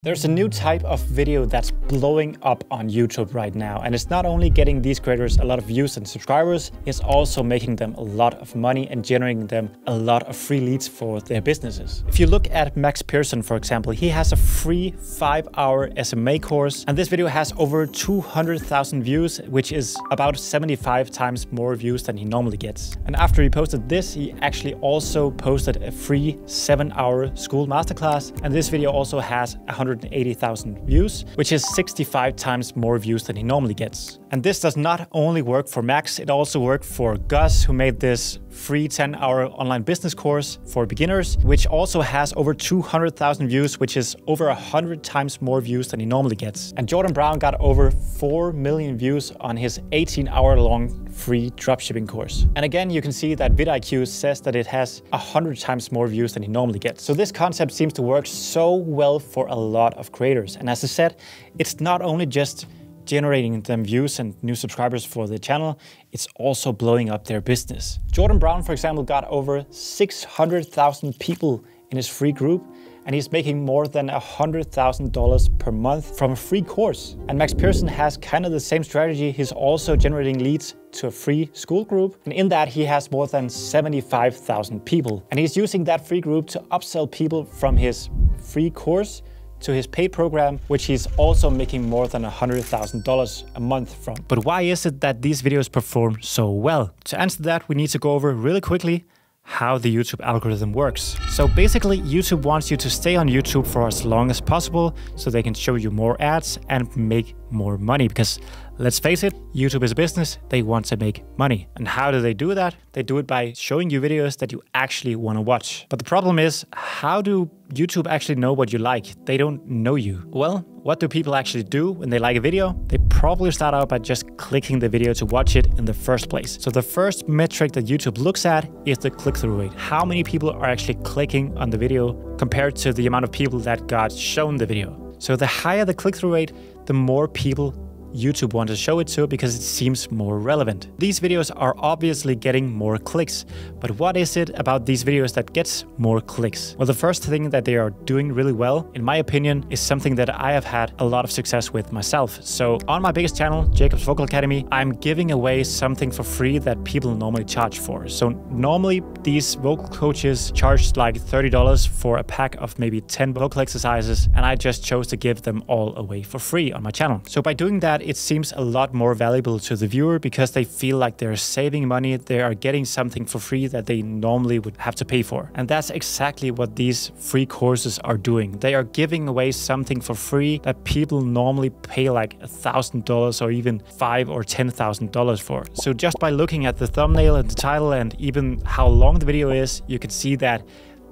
There's a new type of video that's blowing up on YouTube right now, and it's not only getting these creators a lot of views and subscribers, it's also making them a lot of money and generating them a lot of free leads for their businesses. If you look at Max Pearson, for example, he has a free 5-hour SMA course, and this video has over 200,000 views, which is about 75 times more views than he normally gets. And after he posted this, he actually also posted a free 7-hour school masterclass, and this video also has 180,000 views, which is 65 times more views than he normally gets. And this does not only work for Max, it also worked for Gus, who made this free 10-hour online business course for beginners, which also has over 200,000 views, which is over 100 times more views than he normally gets. And Jordan Brown got over 4 million views on his 18-hour long free dropshipping course. And again, you can see that vidIQ says that it has 100 times more views than he normally gets. So this concept seems to work so well for a lot of creators. And as I said, it's not only just generating them views and new subscribers for the channel, it's also blowing up their business. Jordan Brown, for example, got over 600,000 people in his free group, and he's making more than $100,000 per month from a free course. And Max Pearson has kind of the same strategy. He's also generating leads to a free school group, and in that he has more than 75,000 people. And he's using that free group to upsell people from his free course to his paid program, which he's also making more than $100,000 a month from. But why is it that these videos perform so well? To answer that, we need to go over really quickly how the YouTube algorithm works. So basically, YouTube wants you to stay on YouTube for as long as possible so they can show you more ads and make more money, because let's face it, YouTube is a business, they want to make money. And how do they do that? They do it by showing you videos that you actually want to watch. But the problem is, how do YouTube actually know what you like? They don't know you. Well, what do people actually do when they like a video? They probably start out by just clicking the video to watch it in the first place. So the first metric that YouTube looks at is the click-through rate. How many people are actually clicking on the video compared to the amount of people that got shown the video? So the higher the click-through rate, the more people YouTube wants to show it to, because it seems more relevant. These videos are obviously getting more clicks, but what is it about these videos that gets more clicks? Well, the first thing that they are doing really well, in my opinion, is something that I have had a lot of success with myself. So on my biggest channel, Jacob's Vocal Academy, I'm giving away something for free that people normally charge for. So normally these vocal coaches charge like $30 for a pack of maybe 10 vocal exercises, and I just chose to give them all away for free on my channel. So by doing that, it seems a lot more valuable to the viewer, because they feel like they're saving money, they are getting something for free that they normally would have to pay for. And that's exactly what these free courses are doing. They are giving away something for free that people normally pay like $1,000 or even $5,000 or $10,000 for. So just by looking at the thumbnail and the title and even how long the video is, you can see that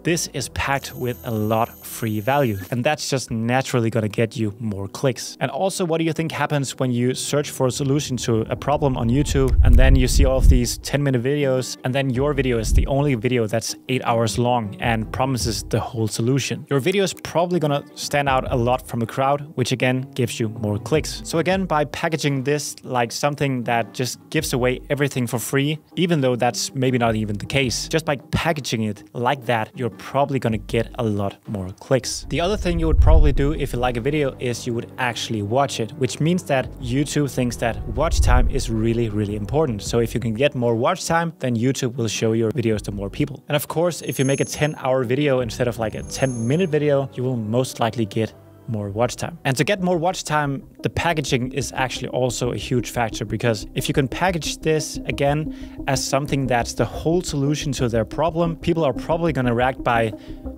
this is packed with a lot of free value, and that's just naturally gonna get you more clicks. And also, what do you think happens when you search for a solution to a problem on YouTube, and then you see all of these 10-minute videos, and then your video is the only video that's 8 hours long and promises the whole solution? Your video is probably gonna stand out a lot from the crowd, which again gives you more clicks. So again, by packaging this like something that just gives away everything for free, even though that's maybe not even the case, just by packaging it like that, you're probably gonna get a lot more clicks. The other thing you would probably do if you like a video is you would actually watch it, which means that YouTube thinks that watch time is really, really important. So if you can get more watch time, then YouTube will show your videos to more people. And of course, if you make a 10-hour video instead of like a 10-minute video, you will most likely get more watch time. And to get more watch time, the packaging is actually also a huge factor, because if you can package this again as something that's the whole solution to their problem, people are probably gonna react by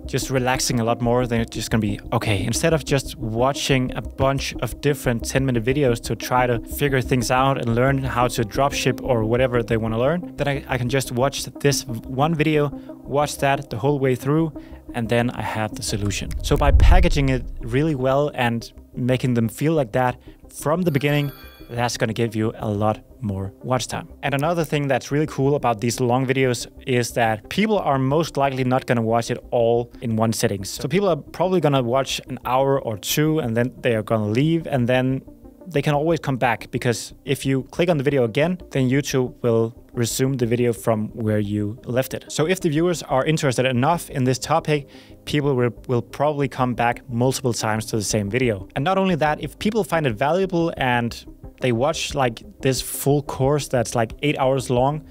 just relaxing a lot more. They're just gonna be, okay, instead of just watching a bunch of different 10-minute videos to try to figure things out and learn how to dropship or whatever they wanna learn, then I can just watch this one video, watch that the whole way through, and then I have the solution. So by packaging it really well and making them feel like that from the beginning, that's gonna give you a lot more watch time. And another thing that's really cool about these long videos is that people are most likely not gonna watch it all in one sitting. So people are probably gonna watch an hour or two, and then they are gonna leave, and then they can always come back, because if you click on the video again, then YouTube will resume the video from where you left it. So if the viewers are interested enough in this topic, people will probably come back multiple times to the same video. And not only that, if people find it valuable and they watch like this full course that's like 8 hours long,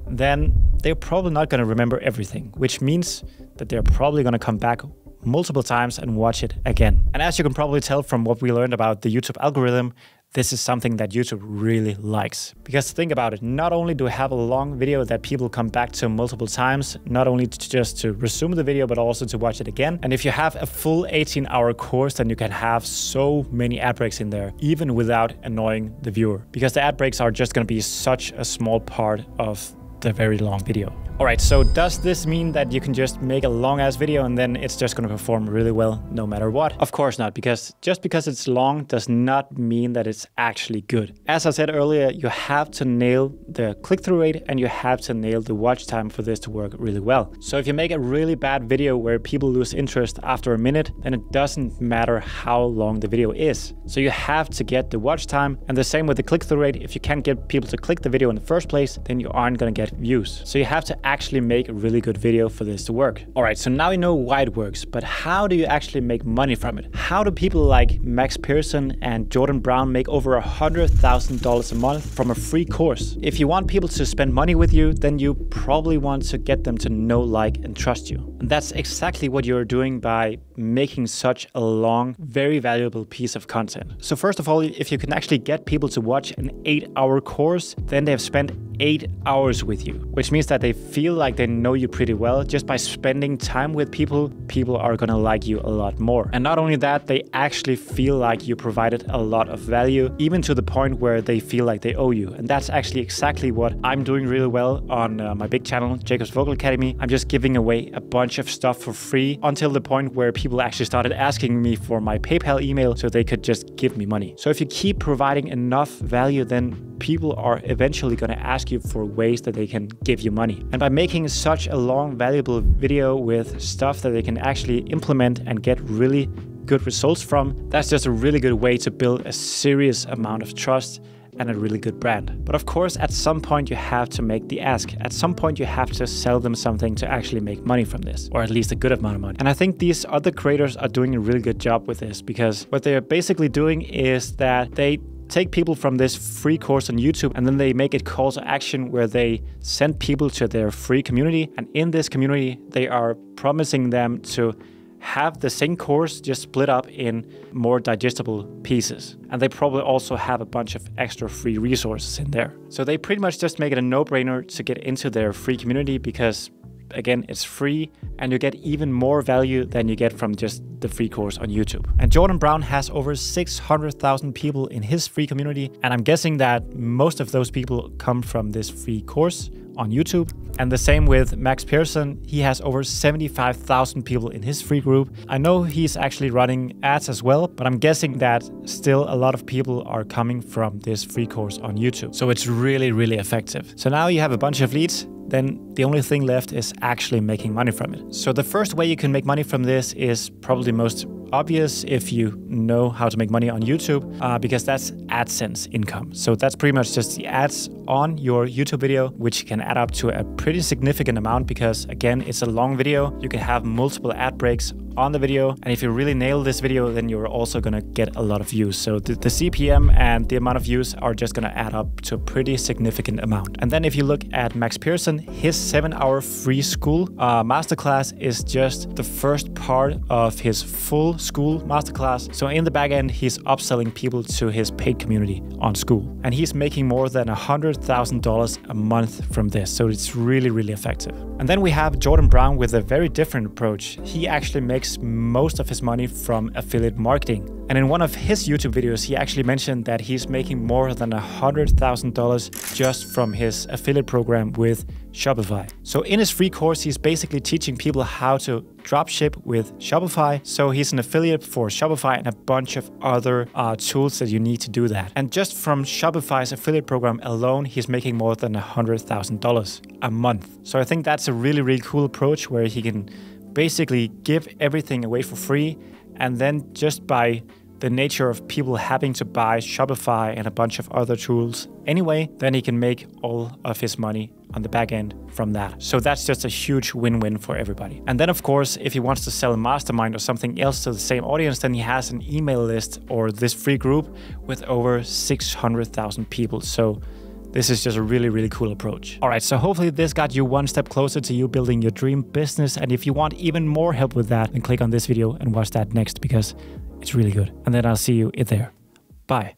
then they're probably not going to remember everything, which means that they're probably going to come back multiple times and watch it again. And as you can probably tell from what we learned about the YouTube algorithm, this is something that YouTube really likes. Because think about it, not only do we have a long video that people come back to multiple times, not only just to resume the video, but also to watch it again. And if you have a full 18-hour course, then you can have so many ad breaks in there, even without annoying the viewer. Because the ad breaks are just going to be such a small part of the very long video. All right, so does this mean that you can just make a long ass video and then it's just going to perform really well no matter what? Of course not, because just because it's long does not mean that it's actually good. As I said earlier, you have to nail the click-through rate and you have to nail the watch time for this to work really well. So if you make a really bad video where people lose interest after a minute, then it doesn't matter how long the video is. So you have to get the watch time, and the same with the click-through rate. If you can't get people to click the video in the first place, then you aren't going to get views. So you have to actually make a really good video for this to work. All right, so now you know why it works, but how do you actually make money from it? How do people like Max Pearson and Jordan Brown make over $100,000 a month from a free course? If you want people to spend money with you, then you probably want to get them to know, like, and trust you. And that's exactly what you're doing by making such a long, very valuable piece of content. So first of all, if you can actually get people to watch an 8-hour course, then they have spent 8 hours with you, which means that they feel like they know you pretty well. Just by spending time with people, people are gonna like you a lot more. And not only that, they actually feel like you provided a lot of value, even to the point where they feel like they owe you. And that's actually exactly what I'm doing really well on my big channel, Jacob's Vocal Academy. I'm just giving away a bunch of stuff for free until the point where people actually started asking me for my PayPal email so they could just give me money. So if you keep providing enough value, then people are eventually going to ask you for ways that they can give you money. And by making such a long, valuable video with stuff that they can actually implement and get really good results from, that's just a really good way to build a serious amount of trust and a really good brand. But of course, at some point you have to make the ask. At some point you have to sell them something to actually make money from this, or at least a good amount of money. And I think these other creators are doing a really good job with this, because what they're basically doing is that they take people from this free course on YouTube and then they make it call to action where they send people to their free community. And in this community, they are promising them to have the same course just split up in more digestible pieces. And they probably also have a bunch of extra free resources in there. So they pretty much just make it a no-brainer to get into their free community, because again, it's free and you get even more value than you get from just the free course on YouTube. And Jordan Brown has over 600,000 people in his free community. And I'm guessing that most of those people come from this free course on YouTube. And the same with Max Pearson. He has over 75,000 people in his free group. I know he's actually running ads as well, but I'm guessing that still a lot of people are coming from this free course on YouTube. So it's really, really effective. So now you have a bunch of leads. Then the only thing left is actually making money from it. So the first way you can make money from this is probably most obvious if you know how to make money on YouTube, because that's AdSense income. So that's pretty much just the ads on your YouTube video, which can add up to a pretty significant amount, because again, it's a long video. You can have multiple ad breaks on the video. And if you really nail this video, then you're also gonna get a lot of views. So the CPM and the amount of views are just gonna add up to a pretty significant amount. And then if you look at Max Pearson, his 7-hour free school masterclass is just the first part of his full school masterclass. So in the back end, he's upselling people to his paid community on school. And he's making more than $100,000 a month from this. So it's really, really effective. And then we have Jordan Brown with a very different approach. He actually makes most of his money from affiliate marketing. And in one of his YouTube videos, he actually mentioned that he's making more than $100,000 just from his affiliate program with Shopify. So in his free course, he's basically teaching people how to dropship with Shopify. So he's an affiliate for Shopify and a bunch of other tools that you need to do that. And just from Shopify's affiliate program alone, he's making more than $100,000 a month. So I think that's a really, really cool approach where he can basically give everything away for free, and then just by the nature of people having to buy Shopify and a bunch of other tools anyway, then he can make all of his money on the back end from that. So that's just a huge win-win for everybody. And then of course, if he wants to sell a mastermind or something else to the same audience, then he has an email list or this free group with over 600,000 people. So this is just a really, really cool approach. All right, so hopefully this got you one step closer to you building your dream business. And if you want even more help with that, then click on this video and watch that next because it's really good. And then I'll see you there. Bye.